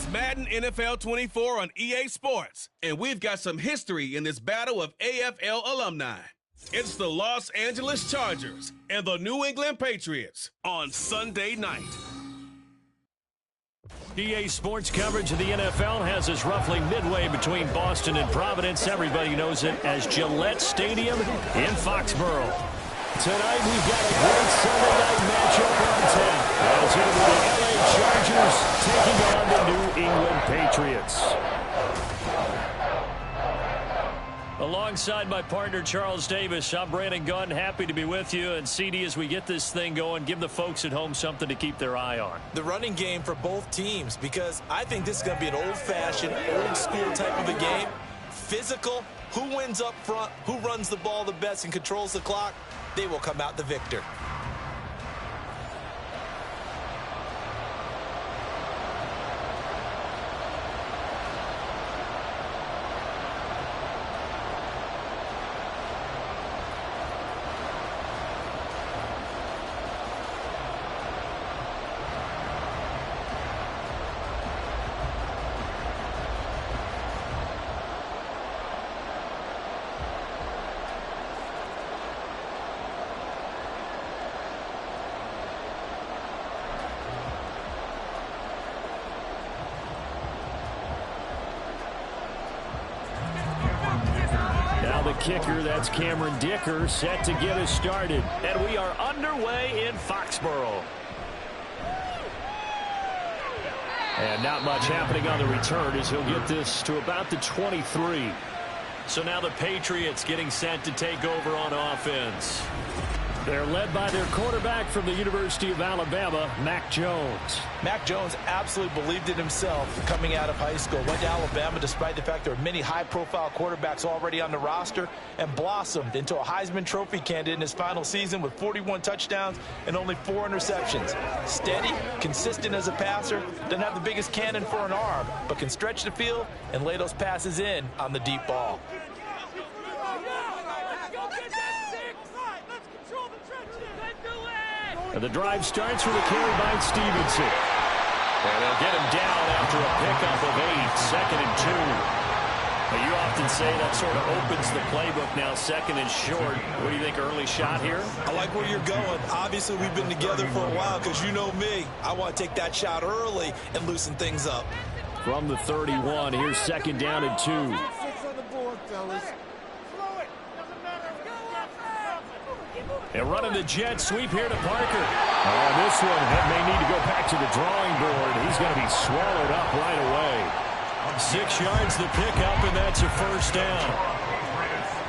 It's Madden NFL 24 on EA Sports, and we've got some history in this battle of AFL alumni. It's the Los Angeles Chargers and the New England Patriots on Sunday night. EA Sports coverage of the NFL has us roughly midway between Boston and Providence. Everybody knows it as Gillette Stadium in Foxborough. Tonight we've got a great Sunday night matchup on tap as it will be the LA Chargers taking on the New England Patriots. Alongside my partner Charles Davis, I'm Brandon Gunn, happy to be with you. And CD, as we get this thing going, give the folks at home something to keep their eye on. The running game for both teams, because I think this is going to be an old-fashioned, old-school type of a game. Physical, who wins up front, who runs the ball the best and controls the clock, they will come out the victor. Kicker, that's Cameron Dicker, set to get us started. And we are underway in Foxborough. And not much happening on the return as he'll get this to about the 23. So now the Patriots getting set to take over on offense. They're led by their quarterback from the University of Alabama, Mac Jones. Mac Jones absolutely believed in himself coming out of high school. Went to Alabama despite the fact there are many high-profile quarterbacks already on the roster, and blossomed into a Heisman Trophy candidate in his final season with 41 touchdowns and only 4 interceptions. Steady, consistent as a passer, doesn't have the biggest cannon for an arm, but can stretch the field and lay those passes in on the deep ball. And the drive starts with a carry by Stevenson. And they'll get him down after a pickup of 8, 2nd and 2. But you often say that sort of opens the playbook now, 2nd and short. What do you think, early shot here? I like where you're going. Obviously, we've been together for a while because you know me. I want to take that shot early and loosen things up. From the 31, here's 2nd down and 2. And running the jet sweep here to Parker. Oh, this one may need to go back to the drawing board. He's going to be swallowed up right away. 6 yards the pickup, and that's a 1st down.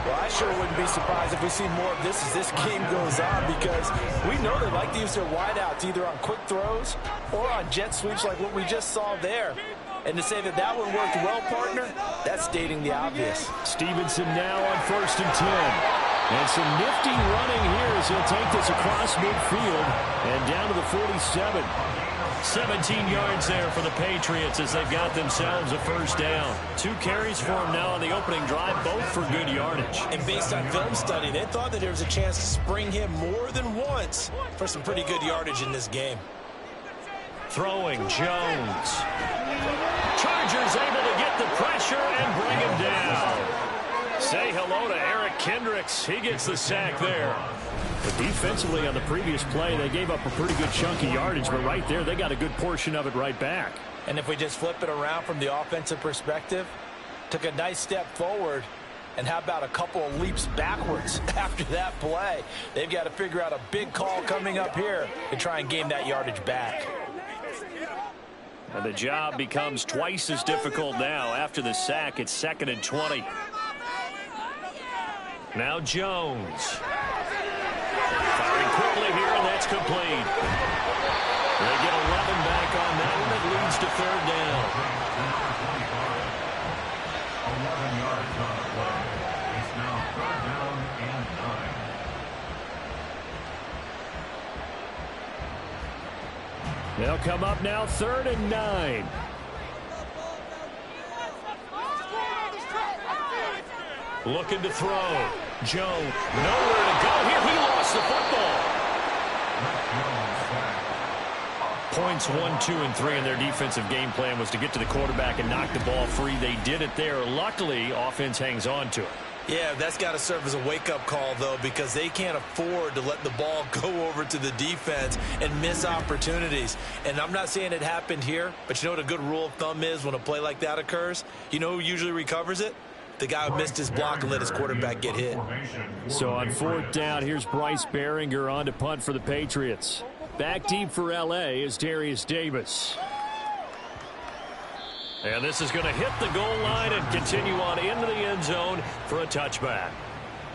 Well, I sure wouldn't be surprised if we see more of this as this game goes on, because we know they like to use their wideouts either on quick throws or on jet sweeps like what we just saw there. And to say that that one worked well, partner, that's stating the obvious. Stevenson now on 1st and 10. And some nifty running here as he'll take this across midfield and down to the 47. 17 yards there for the Patriots as they've got themselves a 1st down. 2 carries for him now on the opening drive, both for good yardage. And based on film study, they thought that there was a chance to spring him more than once for some pretty good yardage in this game. Throwing, Jones. Chargers able to get the pressure and bring him down. Say hello to Eric Kendricks. He gets the sack there. But defensively on the previous play, they gave up a pretty good chunk of yardage, but right there, they got a good portion of it right back. And if we just flip it around from the offensive perspective, took a nice step forward, and how about a couple of leaps backwards after that play? They've got to figure out a big call coming up here to try and gain that yardage back. And the job becomes twice as difficult now. After the sack, it's 2nd and 20. Now Jones. Firing quickly here, and that's complete. They get 11 back on that one. It leads to 3rd down. 11 yards on the play. It's now 3rd down and 9. They'll come up now 3rd and 9. Looking to throw. Jones, nowhere to go here. He lost the football. Points 1, 2, and 3 in their defensive game plan was to get to the quarterback and knock the ball free. They did it there. Luckily, offense hangs on to it. Yeah, that's got to serve as a wake-up call, though, because they can't afford to let the ball go over to the defense and miss opportunities. And I'm not saying it happened here, but you know what a good rule of thumb is when a play like that occurs? You know who usually recovers it? The guy who missed his block and let his quarterback get hit. So on 4th down, here's Bryce Behringer on to punt for the Patriots. Back deep for L.A. is Darius Davis. And this is going to hit the goal line and continue on into the end zone for a touchback.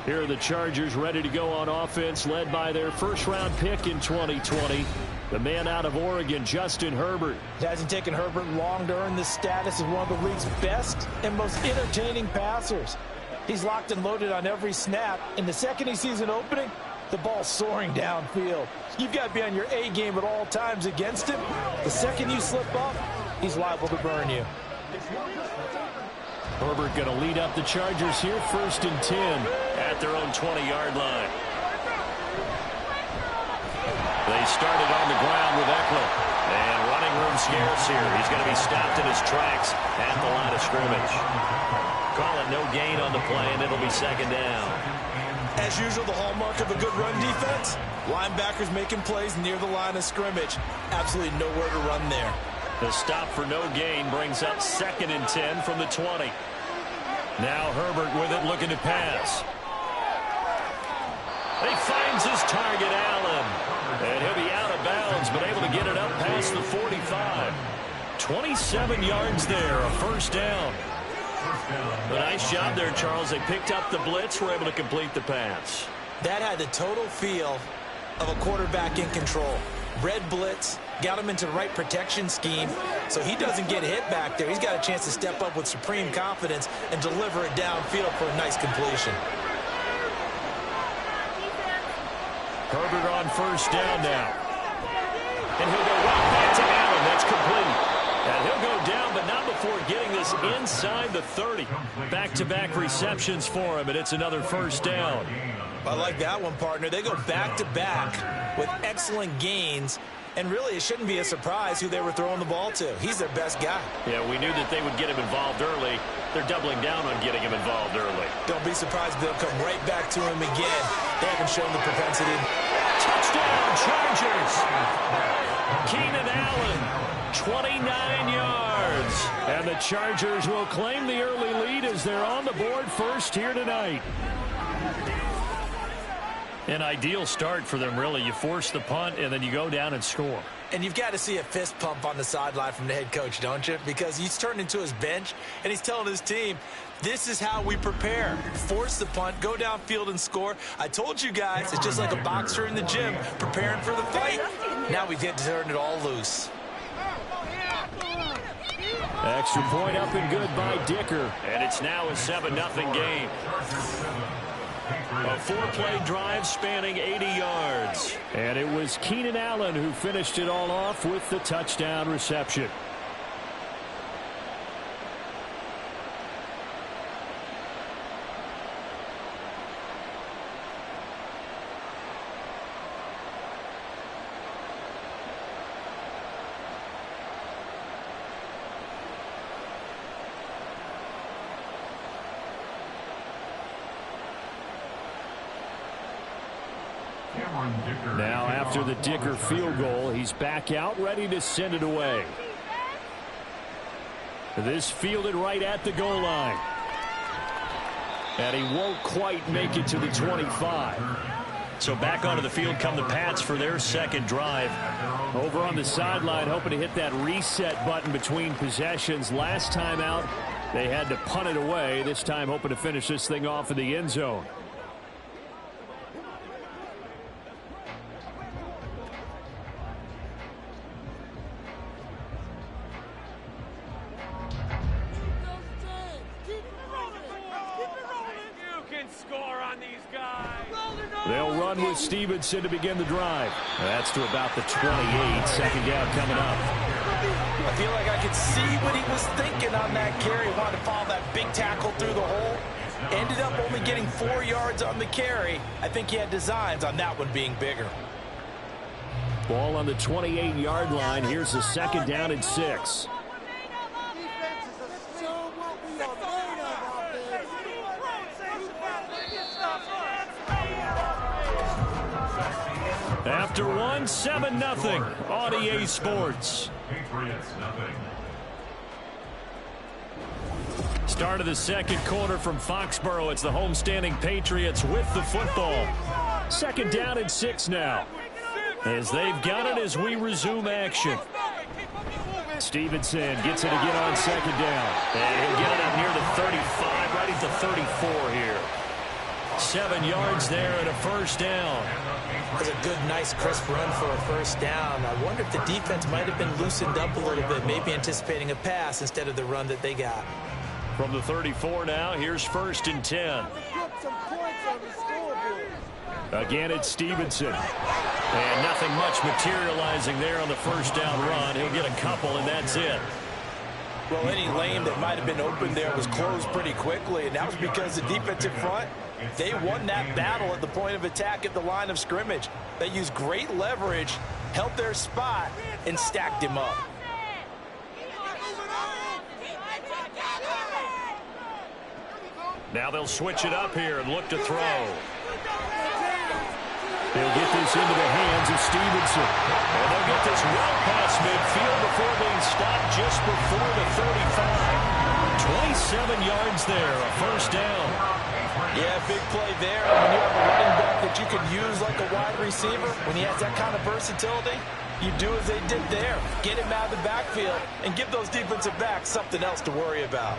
Here are the Chargers ready to go on offense, led by their first-round pick in 2020. The man out of Oregon, Justin Herbert. It hasn't taken Herbert long to earn this status as one of the league's best and most entertaining passers. He's locked and loaded on every snap. And the second he sees an opening, the ball's soaring downfield. You've got to be on your A game at all times against him. The second you slip up, he's liable to burn you. Herbert going to lead up the Chargers here, 1st and 10 at their own 20-yard line. They started on the ground with Eckler. And running room scarce here. He's going to be stopped in his tracks at the line of scrimmage. Call it no gain on the play, and it'll be 2nd down. As usual, the hallmark of a good run defense, linebackers making plays near the line of scrimmage. Absolutely nowhere to run there. The stop for no gain brings up 2nd and 10 from the 20. Now Herbert with it, looking to pass. He finds his target, Allen. And he'll be out of bounds, but able to get it up past the 45. 27 yards there, a 1st down. A nice job there, Charles. They picked up the blitz, were able to complete the pass. That had the total feel of a quarterback in control. Red blitz, got him into the right protection scheme, so he doesn't get hit back there. He's got a chance to step up with supreme confidence and deliver it downfield for a nice completion. Herbert on 1st down now. And he'll go right back to Allen. That's complete. And he'll go down, but not before getting this inside the 30. Back-to-back receptions for him, and it's another 1st down. I like that one, partner. They go back-to-back with excellent gains, and really it shouldn't be a surprise who they were throwing the ball to. He's their best guy. Yeah, we knew that they would get him involved early. They're doubling down on getting him involved early. Don't be surprised if they'll come right back to him again. They haven't shown the propensity. Touchdown, Chargers! Keenan Allen, 29 yards. And the Chargers will claim the early lead as they're on the board first here tonight. An ideal start for them, really. You force the punt, and then you go down and score. And you've got to see a fist pump on the sideline from the head coach, don't you? Because he's turned into his bench, and he's telling his team, this is how we prepare. Force the punt, go downfield and score. I told you guys, it's just like a boxer in the gym preparing for the fight. Now we get to turn it all loose. Extra point up and good by Dicker. And it's now a 7-0 game. A 4-play drive spanning 80 yards. And it was Keenan Allen who finished it all off with the touchdown reception. Now after the Dicker field goal, he's back out ready to send it away. This fielded right at the goal line. And he won't quite make it to the 25. So back onto the field come the Pats for their 2nd drive. Over on the sideline, hoping to hit that reset button between possessions. Last time out, they had to punt it away. This time hoping to finish this thing off in the end zone. They'll run with Stevenson to begin the drive. That's to about the 28. 2nd down coming up. I feel like I could see what he was thinking on that carry. Wanted to follow that big tackle through the hole. Ended up only getting 4 yards on the carry. I think he had designs on that one being bigger. Ball on the 28-yard line. Here's the 2nd down and 6. After 1, 7-0 on EA Sports. Patriots, nothing. Start of the 2nd quarter from Foxborough. It's the homestanding Patriots with the football. 2nd down and 6 now. As they've got it as we resume action. Stevenson gets it again on 2nd down. And he'll get it up near the 35, right at the 34 here. 7 yards there and a 1st down. It was a good, nice, crisp run for a 1st down. I wonder if the defense might have been loosened up a little bit, maybe anticipating a pass instead of the run that they got. From the 34 now, here's 1st and 10. Again, it's Stevenson. And nothing much materializing there on the 1st down run. He'll get a couple, and that's it. Well, any lane that might have been open there was closed pretty quickly, and that was because the defensive front, they won that battle at the point of attack at the line of scrimmage. They used great leverage, held their spot, and stacked him up. Now they'll switch it up here and look to throw. They'll get this into the hands of Stevenson. And they'll get this well past midfield before being stopped just before the 35. 27 yards there, a 1st down. Yeah, big play there. When you have a running back that you can use like a wide receiver, when he has that kind of versatility, you do as they did there. Get him out of the backfield and give those defensive backs something else to worry about.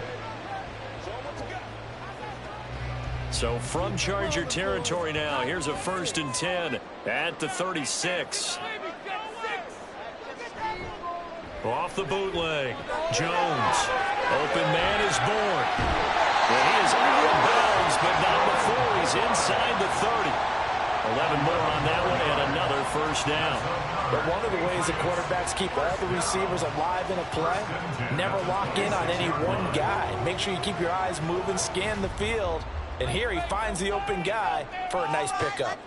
So from Charger territory now, here's a 1st and 10 at the 36. Off the bootleg. Jones. Open man is born. And he is out of bounds, but not before he's inside the 30. 11 more on that one and another 1st down. But one of the ways that quarterbacks keep all the receivers alive in a play, never lock in on any one guy. Make sure you keep your eyes moving, scan the field. And here he finds the open guy for a nice pickup.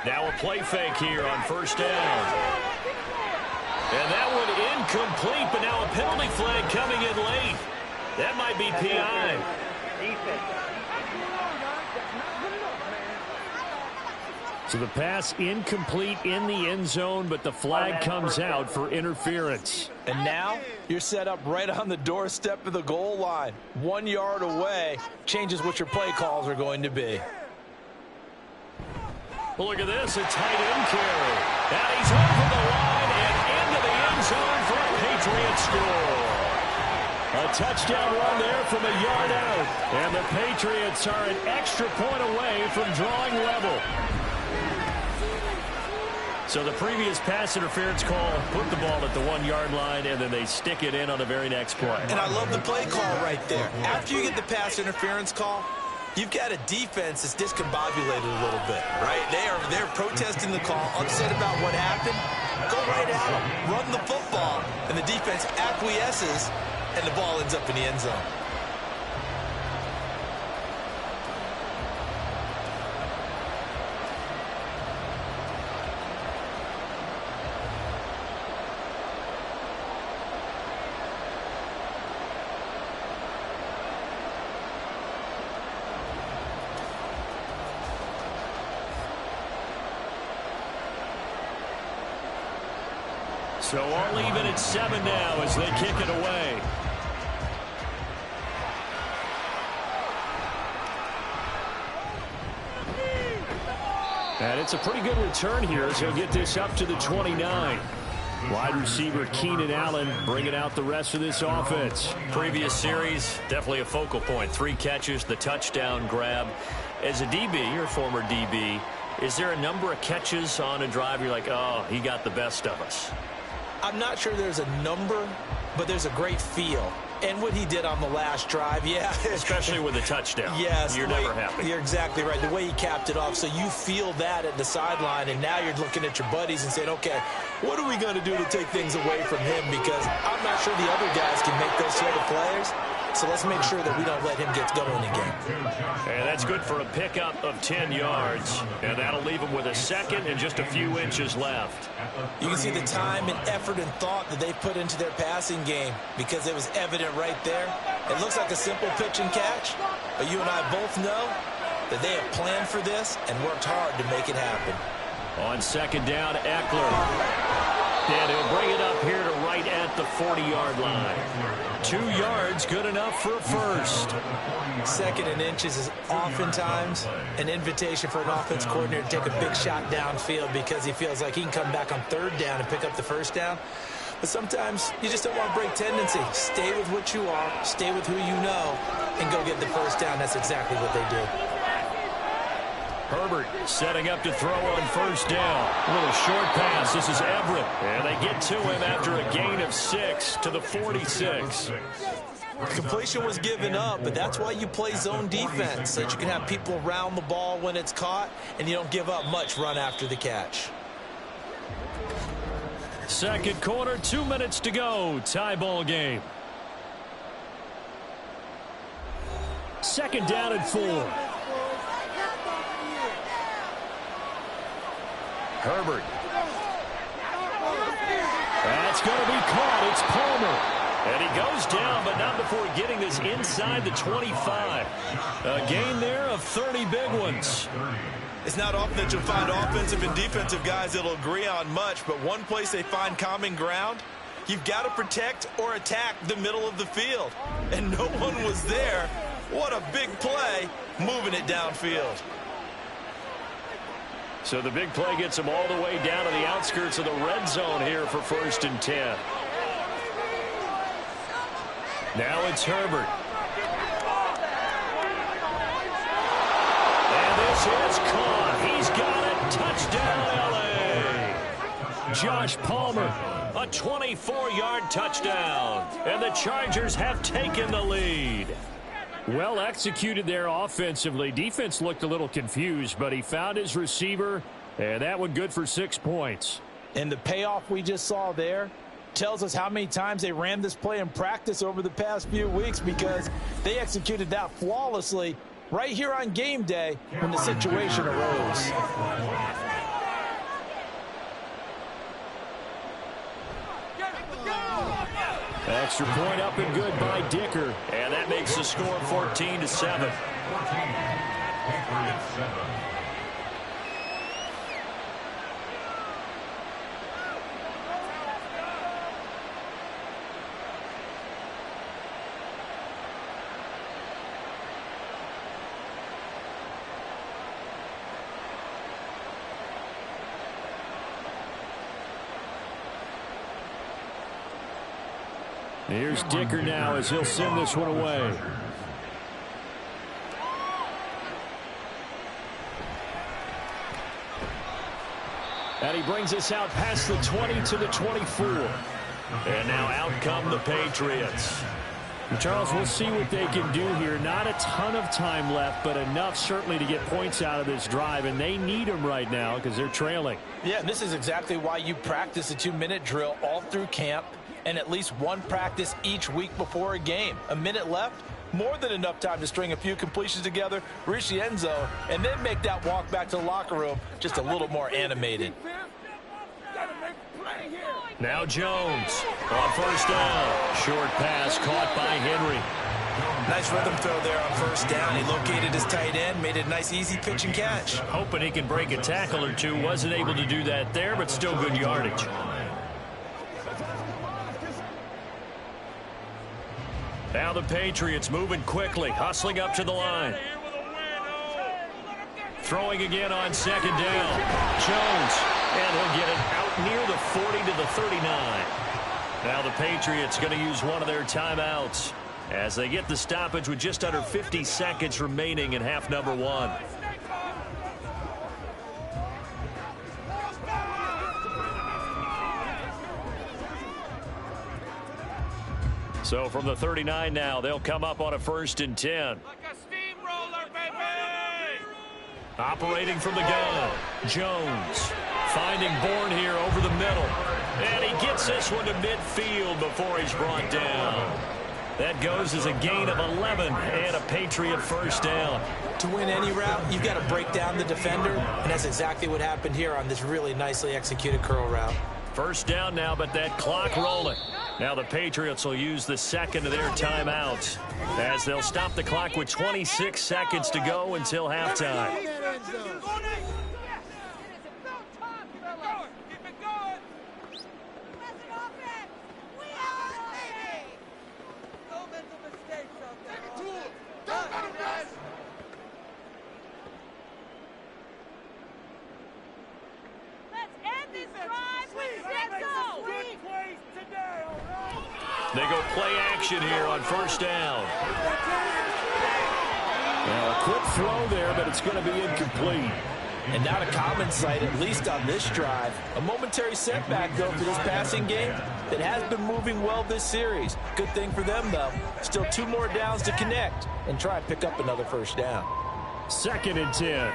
Now a play fake here on 1st down. And that one incomplete, but now a penalty flag coming in late. That might be PI. So the pass incomplete in the end zone, but the flag comes out for interference. And now you're set up right on the doorstep of the goal line. 1 yard away changes what your play calls are going to be. Well, look at this, a tight end carry. And he's over the line and into the end zone for a Patriot score. A touchdown run there from a yard out. And the Patriots are an extra point away from drawing level. So the previous pass interference call put the ball at the 1 yard line, and then they stick it in on the very next play. And I love the play call right there. After you get the pass interference call, you've got a defense that's discombobulated a little bit, right? They're protesting the call, upset about what happened. Go right at them, run the football, and the defense acquiesces, and the ball ends up in the end zone. So all even at 7 now as they kick it away. And it's a pretty good return here as he'll get this up to the 29. Wide receiver Keenan Allen bringing out the rest of this offense. Previous series, definitely a focal point. 3 catches, the touchdown grab. As a DB, you're a former DB, is there a number of catches on a drive you're like, oh, he got the best of us? I'm not sure there's a number, but there's a great feel. And what he did on the last drive, yeah. Especially with a touchdown. Yes. You're never happy. You're exactly right. The way he capped it off. So you feel that at the sideline, and now you're looking at your buddies and saying, okay, what are we going to do to take things away from him? Because I'm not sure the other guys can make those sort of plays. So let's make sure that we don't let him get going again. And that's good for a pickup of 10 yards. And that'll leave him with a second and just a few inches left. You can see the time and effort and thought that they put into their passing game because it was evident right there. It looks like a simple pitch and catch, but you and I both know that they have planned for this and worked hard to make it happen. On second down, Eckler. And he'll bring it up here to right at the 40-yard line. 2 yards, good enough for a first. Second and inches is oftentimes an invitation for an offense coordinator to take a big shot downfield because he feels like he can come back on third down and pick up the first down. But sometimes you just don't want to break tendency. Stay with what you are, stay with who you know, and go get the first down. That's exactly what they did. Herbert setting up to throw on first down. A little short pass. This is Everett. And they get to him after a gain of 6 to the 46. Completion was given up, but that's why you play zone defense, so that you can have people around the ball when it's caught, and you don't give up much run after the catch. Second quarter, 2 minutes to go. Tie ball game. Second down and 4. Herbert. That's going to be caught. It's Palmer. And he goes down, but not before getting this inside the 25. A gain there of 30 big ones. It's not often that you'll find offensive and defensive guys that'll agree on much, but one place they find common ground, you've got to protect or attack the middle of the field. And no one was there. What a big play, moving it downfield. So the big play gets him all the way down to the outskirts of the red zone here for 1st and 10. Now it's Herbert. And this is caught. He's got it. Touchdown, L.A. Josh Palmer, a 24-yard touchdown. And the Chargers have taken the lead. Well executed there offensively. Defense looked a little confused, but he found his receiver, and that one good for 6 points. And the payoff we just saw there tells us how many times they ran this play in practice over the past few weeks, because they executed that flawlessly right here on game day when the situation arose. Extra point up and good by Dicker. And that makes the score 14-7. Here's Dicker now as he'll send this one away. And he brings us out past the 20 to the 24. And now out come the Patriots. Charles, we'll see what they can do here. Not a ton of time left, but enough certainly to get points out of this drive. And they need them right now because they're trailing. Yeah, and this is exactly why you practice a 2-minute drill all through camp, and at least one practice each week before a game. A minute left, more than enough time to string a few completions together, reach the end zone, and then make that walk back to the locker room just a little more animated. Now Jones on first down. Short pass caught by Henry. Nice rhythm throw there on first down. He located his tight end, made it a nice easy pitch and catch. Hoping he can break a tackle or two. Wasn't able to do that there, but still good yardage. Now the Patriots moving quickly, hustling up to the line. Throwing again on second down. Jones, and he'll get it out near the 40 to the 39. Now the Patriots going to use one of their timeouts as they get the stoppage with just under 50 seconds remaining in half number 1. So from the 39 now, they'll come up on a 1st and 10. Like a steamroller, baby! Operating from the gun, Jones finding Bourne here over the middle. And he gets this one to midfield before he's brought down. That goes as a gain of 11 and a Patriot first down. To win any route, you've got to break down the defender, and that's exactly what happened here on this really nicely executed curl route. First down now, but that clock rolling. Now the Patriots will use the second of their timeouts as they'll stop the clock with 26 seconds to go until halftime. They go play action here on first down. Well, a quick throw there, but it's going to be incomplete. And not a common sight, at least on this drive. A momentary setback, though, for this passing game that has been moving well this series. Good thing for them, though. Still 2 more downs to connect and try and pick up another first down. 2nd and 10.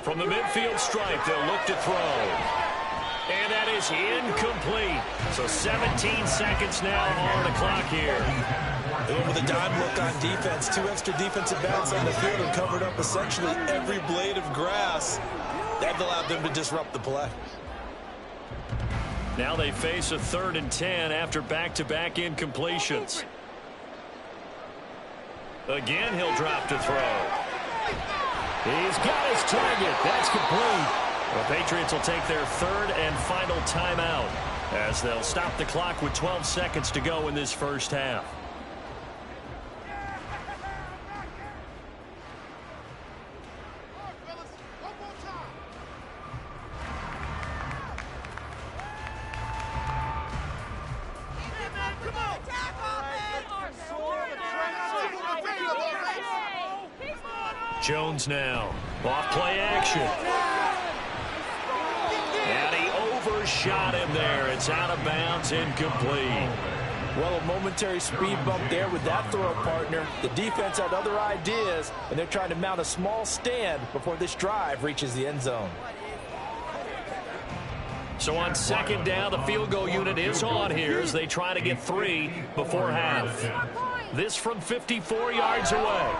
From the midfield stripe, they'll look to throw. And that is incomplete. So 17 seconds now on the clock here. And with a dime look on defense, 2 extra defensive backs on the field and covered up essentially every blade of grass. That allowed them to disrupt the play. Now they face a 3rd and 10 after back-to-back incompletions. Again, he'll drop to throw. He's got his target. That's complete. The Patriots will take their 3rd and final timeout as they'll stop the clock with 12 seconds to go in this first half. Jones now. Off play action. And he overshot him there. It's out of bounds, incomplete. Well, a momentary speed bump there with that throw partner. The defense had other ideas, and they're trying to mount a small stand before this drive reaches the end zone. So on 2nd down, the field goal unit is on here as they try to get 3 before half. This from 54 yards away.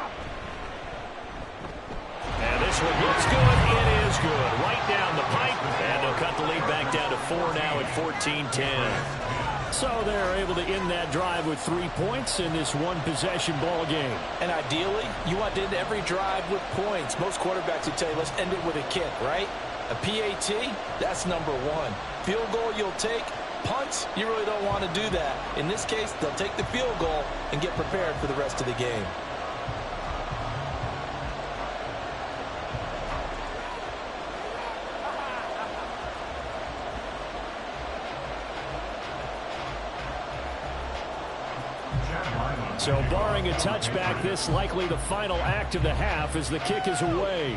And this one looks good. It is good. Right down the pipe. And they'll cut the lead back down to 4 now at 14-10. So they're able to end that drive with 3 points in this one-possession ball game. And ideally, you want to end every drive with points. Most quarterbacks would tell you, let's end it with a kick, right? A PAT, that's number 1. Field goal you'll take. Punts, you really don't want to do that. In this case, they'll take the field goal and get prepared for the rest of the game. So barring a touchback, this likely the final act of the half as the kick is away.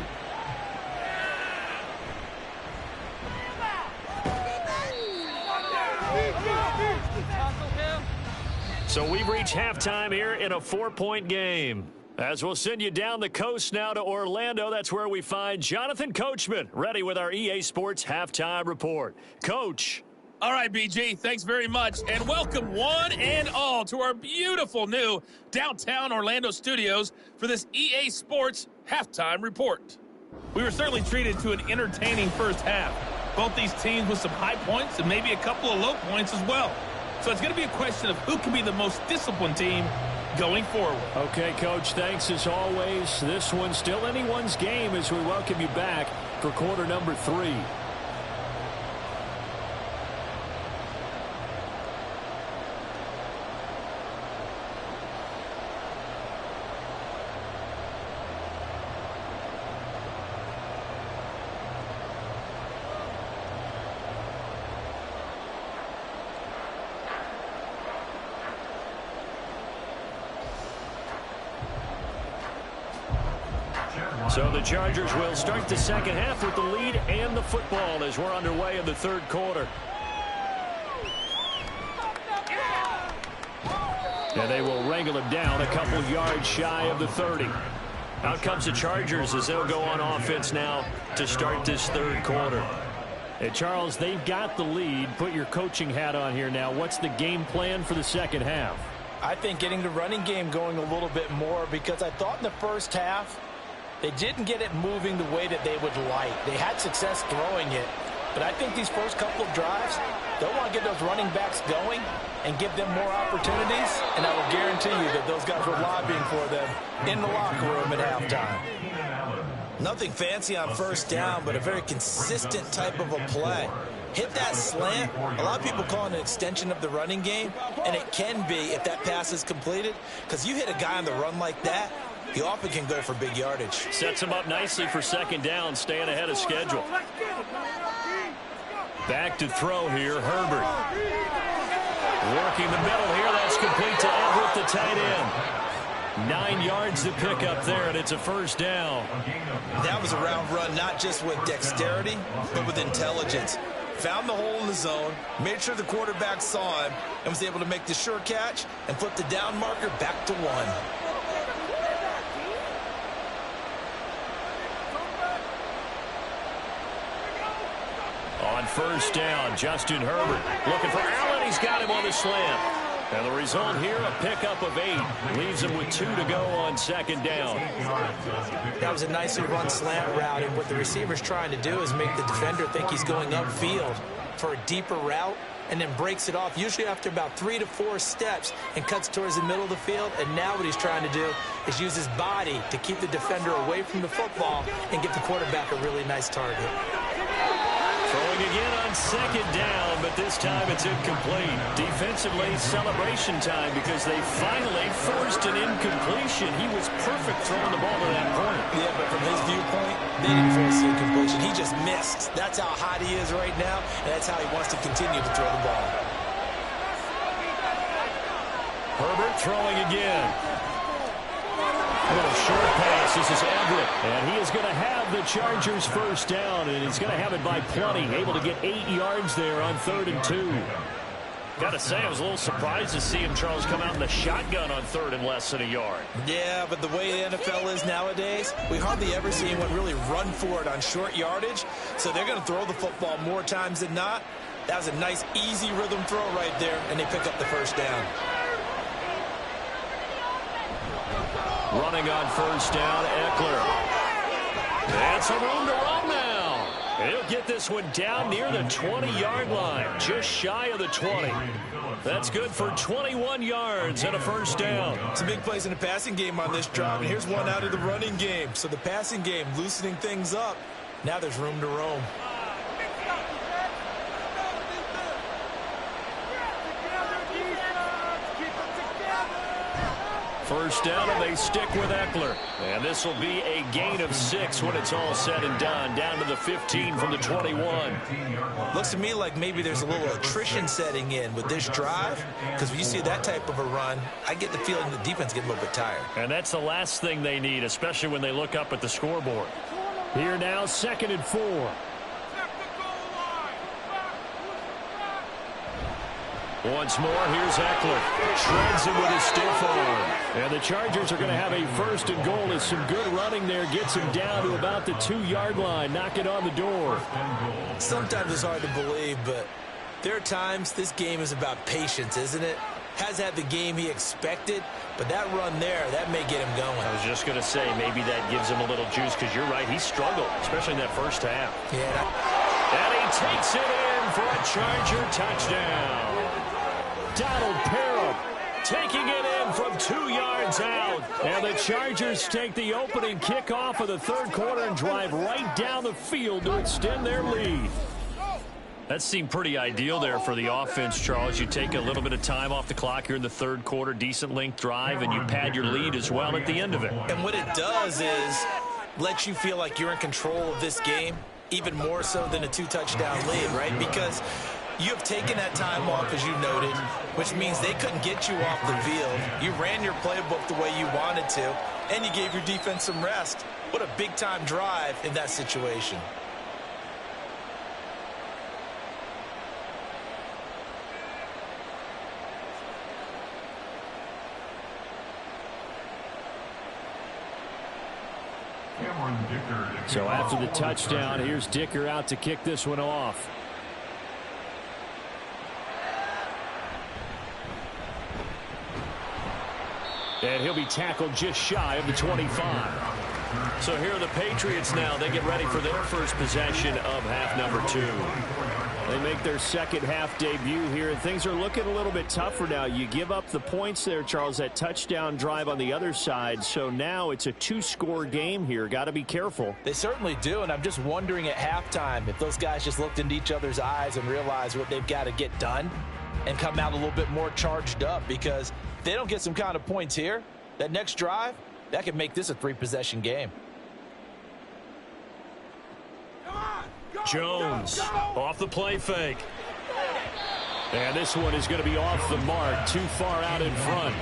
So we've reached halftime here in a 4-point game. As we'll send you down the coast now to Orlando, that's where we find Jonathan Coachman ready with our EA Sports Halftime Report. Coach. All right, BG, thanks very much, and welcome one and all to our beautiful new downtown Orlando studios for this EA Sports Halftime Report. We were certainly treated to an entertaining first half. Both these teams with some high points and maybe a couple of low points as well. So it's going to be a question of who can be the most disciplined team going forward. Okay, Coach, thanks as always. This one's still anyone's game as we welcome you back for quarter number 3. So the Chargers will start the second half with the lead and the football as we're underway in the third quarter. And they will wrangle him down a couple yards shy of the 30. Out comes the Chargers as they'll go on offense now to start this third quarter. And Charles, they've got the lead. Put your coaching hat on here now. What's the game plan for the second half? I think getting the running game going a little bit more, because I thought in the first half they didn't get it moving the way that they would like. They had success throwing it, but I think these first couple of drives, they'll want to get those running backs going and give them more opportunities, and I will guarantee you that those guys were lobbying for them in the locker room at halftime. Nothing fancy on first down, but a very consistent type of a play. Hit that slant. A lot of people call it an extension of the running game, and it can be if that pass is completed, because you hit a guy on the run like that, he often can go for big yardage. Sets him up nicely for second down, staying ahead of schedule. Back to throw here, Herbert. Working the middle here, that's complete to Everett, the tight end. 9 yards to pick up there, and it's a first down. That was a route run, not just with dexterity, but with intelligence. Found the hole in the zone, made sure the quarterback saw him, and was able to make the sure catch and flip the down marker back to 1. On first down, Justin Herbert looking for Allen. He's got him on the slant. And the result here, a pickup of 8. Leaves him with 2 to go on second down. That was a nicely run slant route, and what the receiver's trying to do is make the defender think he's going upfield for a deeper route, and then breaks it off, usually after about 3 to 4 steps, and cuts towards the middle of the field. And now what he's trying to do is use his body to keep the defender away from the football and give the quarterback a really nice target. Throwing again on second down, but this time it's incomplete. Defensively, celebration time, because they finally forced an incompletion. He was perfect throwing the ball to that point. Yeah, but from his viewpoint, they didn't force the incompletion. He just missed. That's how hot he is right now, and that's how he wants to continue to throw the ball. Herbert throwing again. A little short pass. This is Everett. And he is going to have the Chargers first down, and he's going to have it by plenty. Able to get 8 yards there on 3rd and 2. Got to say, I was a little surprised to see him, Charles, come out in the shotgun on 3rd and less than a yard. Yeah, but the way the NFL is nowadays, we hardly ever see anyone really run for it on short yardage. So they're going to throw the football more times than not. That was a nice, easy rhythm throw right there, and they pick up the first down. Running on first down, Eckler. And some room to run now. He'll get this one down near the 20-yard line, just shy of the 20. That's good for 21 yards and a first down. Some big plays in the passing game on this drive, and here's one out of the running game. So the passing game loosening things up. Now there's room to roam. First down, and they stick with Eckler. And this will be a gain of 6 when it's all said and done. Down to the 15 from the 21. Looks to me like maybe there's a little attrition setting in with this drive, because when you see that type of a run, I get the feeling the defense get a little bit tired. And that's the last thing they need, especially when they look up at the scoreboard. Here now, 2nd and 4. Once more, here's Eckler. Shreds him with his stiff arm. And the Chargers are going to have a 1st and goal as some good running there gets him down to about the 2-yard line. Knock it on the door. Sometimes it's hard to believe, but there are times this game is about patience, isn't it? Has had the game he expected, but that run there, that may get him going. I was just going to say, maybe that gives him a little juice, because you're right, he struggled, especially in that first half. Yeah. And he takes it in for a Charger touchdown. Donald Parham taking it in from 2 yards out. And the Chargers take the opening kickoff of the 3rd quarter and drive right down the field to extend their lead. That seemed pretty ideal there for the offense, Charles. You take a little bit of time off the clock here in the 3rd quarter, decent length drive, and you pad your lead as well at the end of it. And what it does is let you feel like you're in control of this game, even more so than a 2-touchdown lead, right? Because you have taken that time off, as you noted, which means they couldn't get you off the field. You ran your playbook the way you wanted to, and you gave your defense some rest. What a big-time drive in that situation. Cameron Dicker. So after the touchdown, here's Dicker out to kick this one off. And he'll be tackled just shy of the 25. So here are the Patriots now. They get ready for their first possession of half number 2. They make their second half debut here, and things are looking a little bit tougher now. You give up the points there, Charles, that touchdown drive on the other side. So now it's a 2-score game here. Got to be careful. They certainly do, and I'm just wondering at halftime if those guys just looked into each other's eyes and realized what they've got to get done and come out a little bit more charged up, because if they don't get some kind of points here, that next drive, that could make this a 3-possession game. Jones off the play fake. And this one is going to be off the mark, too far out in front.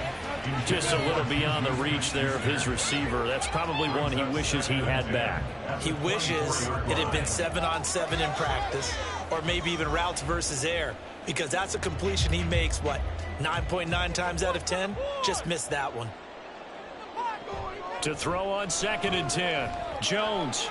Just a little beyond the reach there of his receiver. That's probably one he wishes he had back. He wishes it had been 7-on-7 in practice, or maybe even routes versus air, because that's a completion he makes, 9.9 times out of 10? Just missed that one. To throw on 2nd and 10. Jones.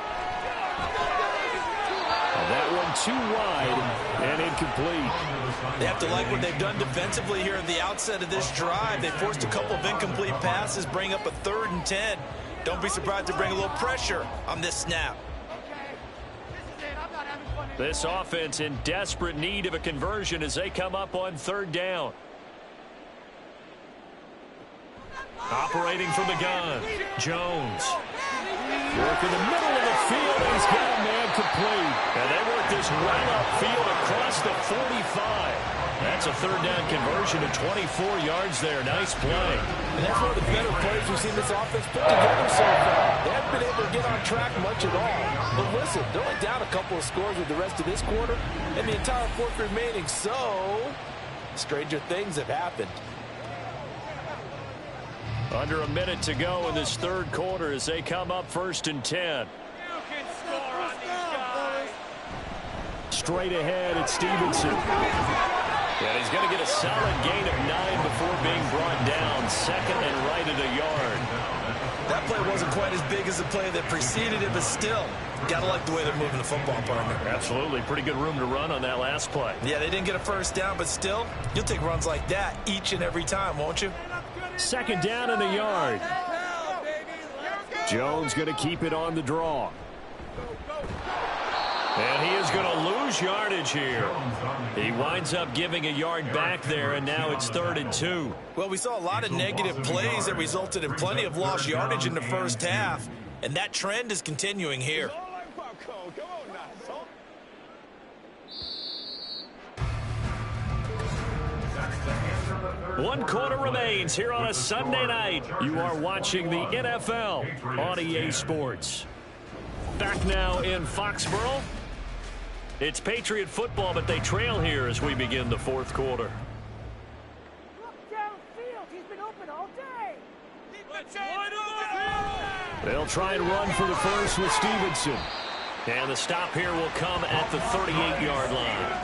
And that one too wide and incomplete. They have to like what they've done defensively here at the outset of this drive. They forced a couple of incomplete passes, bring up a 3rd and 10. Don't be surprised to bring a little pressure on this snap. This offense in desperate need of a conversion as they come up on 3rd down. Operating from the gun, Jones. Work in the middle of the field, and he's got a man complete. And they work this right upfield across the 45. That's a 3rd down conversion to 24 yards there. Nice play. And that's one of the better plays we've seen this offense put together so far. They haven't been able to get on track much at all. But listen, they're only down a couple of scores with the rest of this quarter, and the entire 4th remaining. So, stranger things have happened. Under a minute to go in this 3rd quarter as they come up 1st and 10. Straight ahead, it's Stevenson. And he's going to get a solid gain of 9 before being brought down. 2nd and right at a yard. That play wasn't quite as big as the play that preceded it, but still, got to like the way they're moving the football, partner. Absolutely. Pretty good room to run on that last play. Yeah, they didn't get a 1st down, but still, you'll take runs like that each and every time, won't you? 2nd down and a yard. Jones going to keep it on the draw. And he is going to lose yardage here. He winds up giving a yard back there, and now it's 3rd and 2. Well, we saw a lot of negative plays that resulted in plenty of lost yardage in the first half, and that trend is continuing here. One quarter remains here on a Sunday night. You are watching the NFL on EA Sports. Back now in Foxborough. It's Patriot football, but they trail here as we begin the 4th quarter. Look downfield. He's been open all day. They'll try and run for the first with Stevenson. And the stop here will come at the 38-yard line.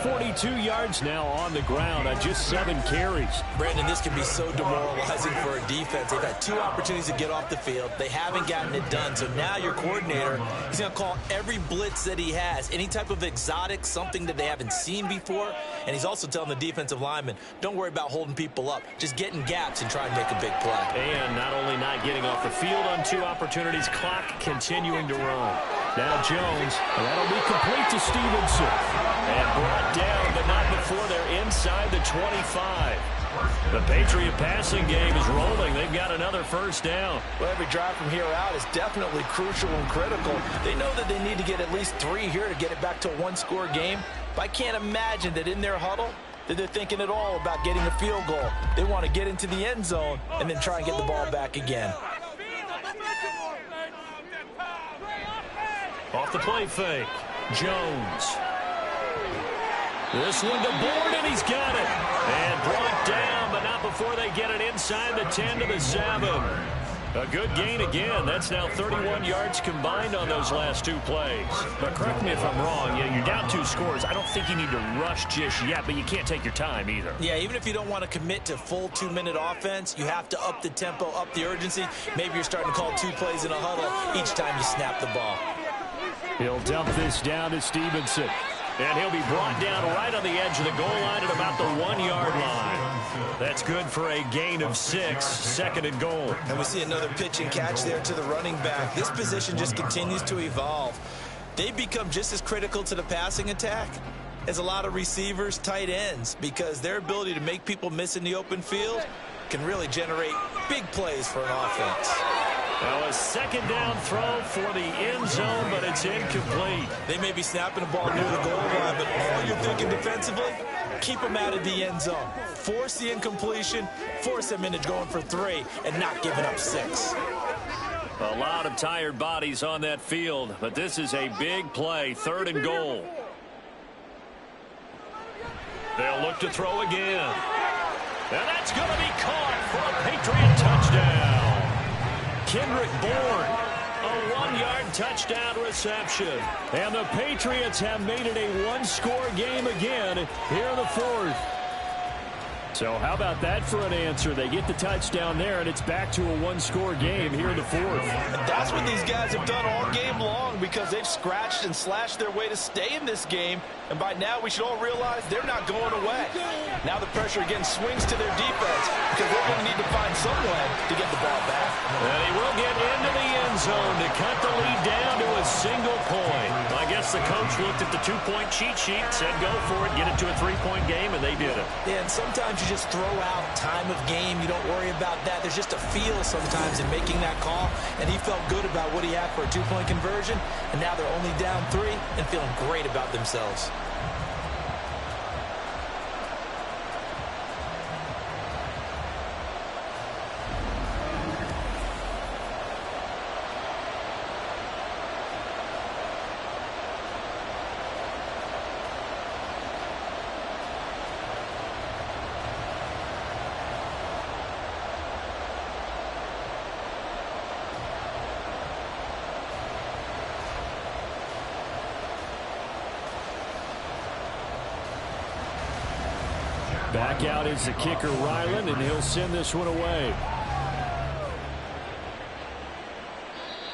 42 yards now on the ground on just 7 carries. Brandon, this can be so demoralizing for a defense. They've had 2 opportunities to get off the field. They haven't gotten it done. So now your coordinator, he's going to call every blitz that he has, any type of exotic, something that they haven't seen before. And he's also telling the defensive lineman, don't worry about holding people up. Just get in gaps and try and make a big play. And not only not getting off the field on 2 opportunities, clock continuing to run. Now Jones, and that'll be complete to Stevenson. And brought down, but not before they're inside the 25. The Patriot passing game is rolling. They've got another 1st down. Well, every drive from here out is definitely crucial and critical. They know that they need to get at least 3 here to get it back to a 1-score game. But I can't imagine that in their huddle that they're thinking at all about getting a field goal. They want to get into the end zone and then try and get the ball back again. Off the play fake, Jones. This one to board, and he's got it. And brought down, but not before they get it inside the 10 to the 7. A good gain again. That's now 31 yards combined on those last 2 plays. But correct me if I'm wrong. You're down 2 scores. I don't think you need to rush just yet, but you can't take your time either. Yeah, even if you don't want to commit to full 2-minute offense, you have to up the tempo, up the urgency. Maybe you're starting to call 2 plays in a huddle each time you snap the ball. He'll dump this down to Stevenson. And he'll be brought down right on the edge of the goal line at about the 1-yard line. That's good for a gain of 6, 2nd and goal. And we see another pitch and catch there to the running back. This position just continues to evolve. They become just as critical to the passing attack as a lot of receivers, tight ends, because their ability to make people miss in the open field can really generate big plays for an offense. Now a 2nd down throw for the end zone, but it's incomplete. They may be snapping the ball near the goal line, but all you're thinking defensively, keep them out of the end zone. Force the incompletion, force them into going for 3, and not giving up 6. A lot of tired bodies on that field, but this is a big play, 3rd and goal. They'll look to throw again. And that's going to be caught for a Patriot touchdown. Kendrick Bourne, a 1-yard touchdown reception. And the Patriots have made it a 1-score game again here in the 4th. So how about that for an answer? They get the touchdown there, and it's back to a 1-score game here in the 4th. And that's what these guys have done all game long, because they've scratched and slashed their way to stay in this game. And by now, we should all realize they're not going away. Now the pressure again swings to their defense, because they're going to need to find some way to get the ball back. And he will get into the end zone to cut the lead down to a single point. I guess the coach looked at the 2-point cheat sheet, said go for it, get it to a 3-point game, and they did it. Yeah, and sometimes you just throw out time of game. You don't worry about that. There's just a feel sometimes in making that call, and he felt good about what he had for a 2-point conversion, and now they're only down 3 and feeling great about themselves. Back out is the kicker, Ryland, and he'll send this one away.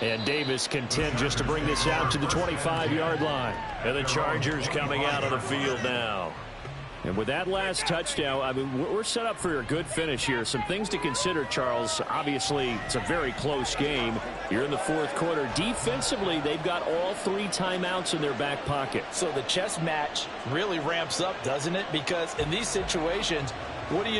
And Davis content just to bring this out to the 25-yard line. And the Chargers coming out of the field now. And with that last touchdown, I mean, we're set up for a good finish here. Some things to consider, Charles. Obviously, it's a very close game. You're in the 4th quarter. Defensively, they've got all 3 timeouts in their back pocket. So the chess match really ramps up, doesn't it? Because in these situations, what do?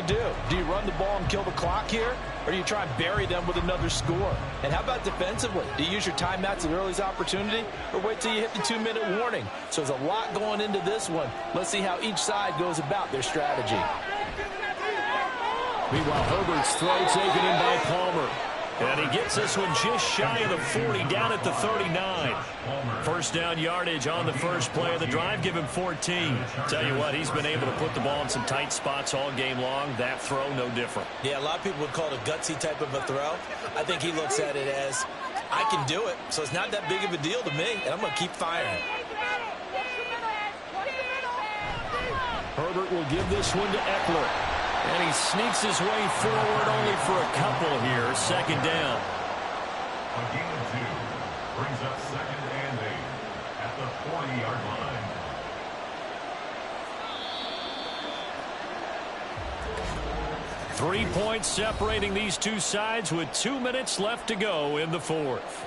Do you run the ball and kill the clock here? Or do you try and bury them with another score? And how about defensively? Do you use your timeouts at earliest opportunity, or wait till you hit the 2-minute warning? So there's a lot going into this one. Let's see how each side goes about their strategy. Meanwhile, Herbert's throw taken in by Palmer. And he gets this one just shy of the 40, down at the 39. First down yardage on the first play of the drive. Give him 14. Tell you what, he's been able to put the ball in some tight spots all game long. That throw, no different. Yeah, a lot of people would call it a gutsy type of a throw. I think he looks at it as, I can do it, so it's not that big of a deal to me, and I'm going to keep firing. Herbert will give this one to Eckler. And he sneaks his way forward only for a couple here. 2nd down. A gain of 2 brings up 2nd and 8 at the 40-yard line. 3 points separating these two sides with 2 minutes left to go in the 4th.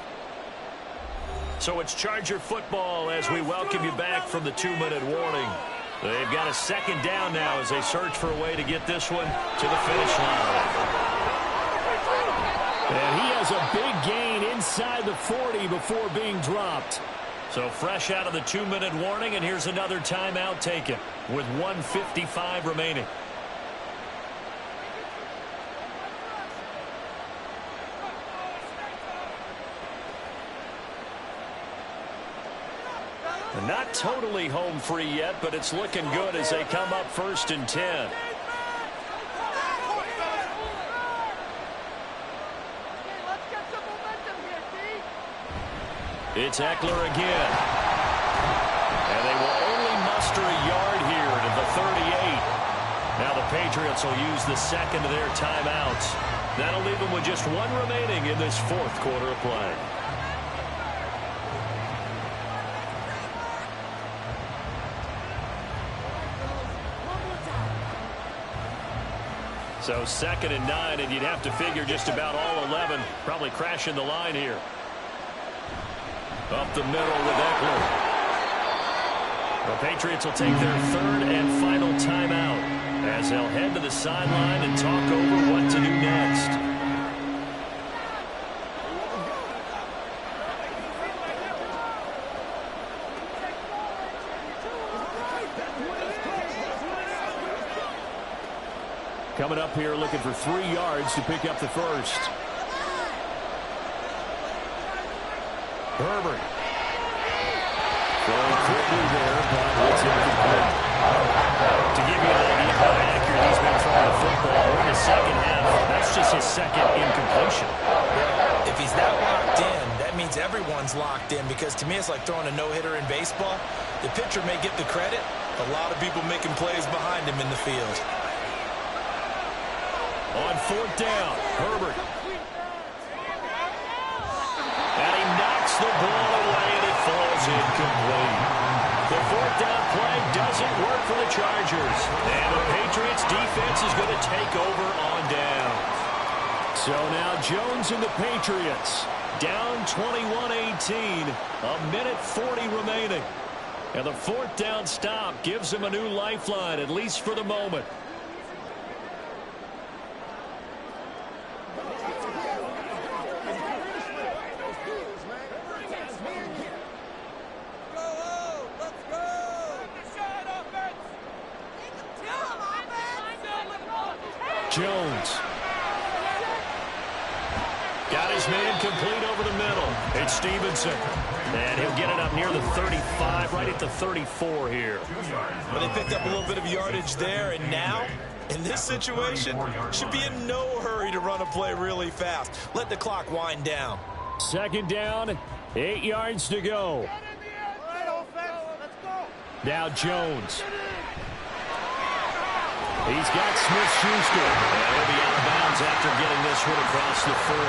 So it's Charger football as we welcome you back from the 2-minute warning. They've got a 2nd down now as they search for a way to get this one to the finish line. And he has a big gain inside the 40 before being dropped. So fresh out of the 2-minute warning, and here's another timeout taken with 1:55 remaining. Not totally home free yet, but it's looking good as they come up 1st and 10. It's Eckler again. And they will only muster a yard here to the 38. Now the Patriots will use the second of their timeouts. That'll leave them with just one remaining in this fourth quarter of play. So 2nd and 9, and you'd have to figure just about all 11 probably crashing the line here. Up the middle with Eckler. The Patriots will take their 3rd and final timeout as they'll head to the sideline and talk over what to do next. Coming up here looking for 3 yards to pick up the first. Herbert. Going quickly there, but it's incomplete. To give you an idea how accurate he's been throwing the football in the second half, that's just his 2nd incompletion. If he's that locked in, that means everyone's locked in, because to me it's like throwing a no-hitter in baseball. The pitcher may get the credit. A lot of people making plays behind him in the field. On 4th down, Herbert. And he knocks the ball away, and it falls incomplete. The 4th down play doesn't work for the Chargers. And the Patriots defense is going to take over on down. So now Jones and the Patriots down 21-18. A minute 40 remaining. And the 4th down stop gives them a new lifeline, at least for the moment. Jones. Got his man complete over the middle. It's Stevenson. And he'll get it up near the 35, right at the 34 here. Well, they picked up a little bit of yardage there, and now, in this situation, should be in no hurry to run a play really fast. Let the clock wind down. 2nd down, 8 yards to go. Now Jones. He's got Smith-Schuster. And he'll be out of bounds after getting this one across the 40.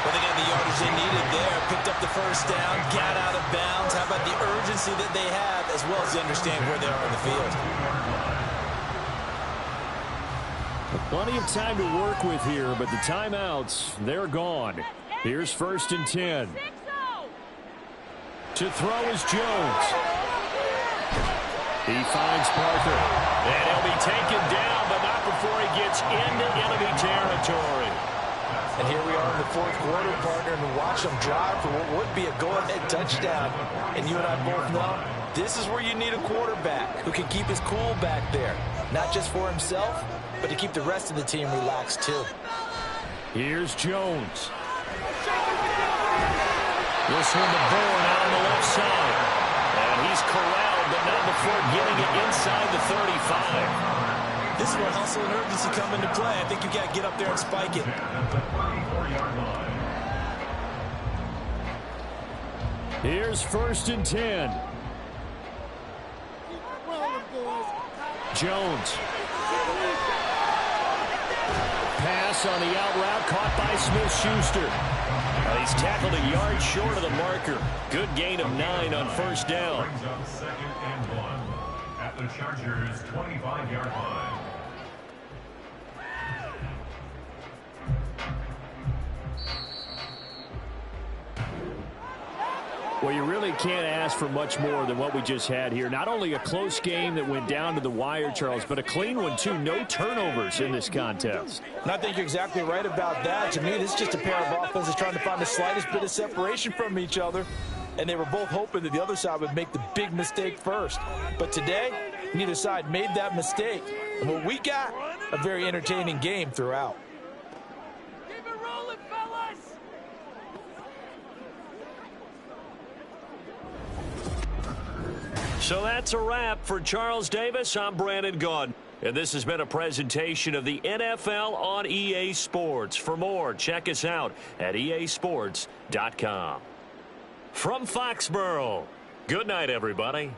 Well, they got the yardage they needed there. Picked up the 1st down, got out of bounds. How about the urgency that they have, as well as they understand where they are in the field? Plenty of time to work with here, but the timeouts, they're gone. Here's 1st and 10. To throw is Jones. He finds Parker. And he'll be taken down, but not before he gets into enemy territory. And here we are in the 4th quarter, partner, and watch them drive for what would be a go-ahead touchdown. And you and I both know this is where you need a quarterback who can keep his cool back there. Not just for himself, but to keep the rest of the team relaxed too. Here's Jones. This one to Bourne out on the left side. And he's corralled, but not before getting it inside the 35. This is where hustle and urgency come into play. I think you got to get up there and spike it. Here's 1st and 10. Jones. Pass on the out route, caught by Smith-Schuster. He's tackled a yard short of the marker. Good gain of 9 on 1st down. Brings up 2nd and 1 at the Chargers' 25-yard line. Well, you really can't ask for much more than what we just had here. Not only a close game that went down to the wire, Charles, but a clean one, too. No turnovers in this contest. And I think you're exactly right about that. To me, this is just a pair of offenses trying to find the slightest bit of separation from each other. And they were both hoping that the other side would make the big mistake first. But today, neither side made that mistake. And what we got, a very entertaining game throughout. Keep it rolling, fellas! So that's a wrap for Charles Davis. I'm Brandon Gaudin. And this has been a presentation of the NFL on EA Sports. For more, check us out at easports.com. From Foxborough, good night, everybody.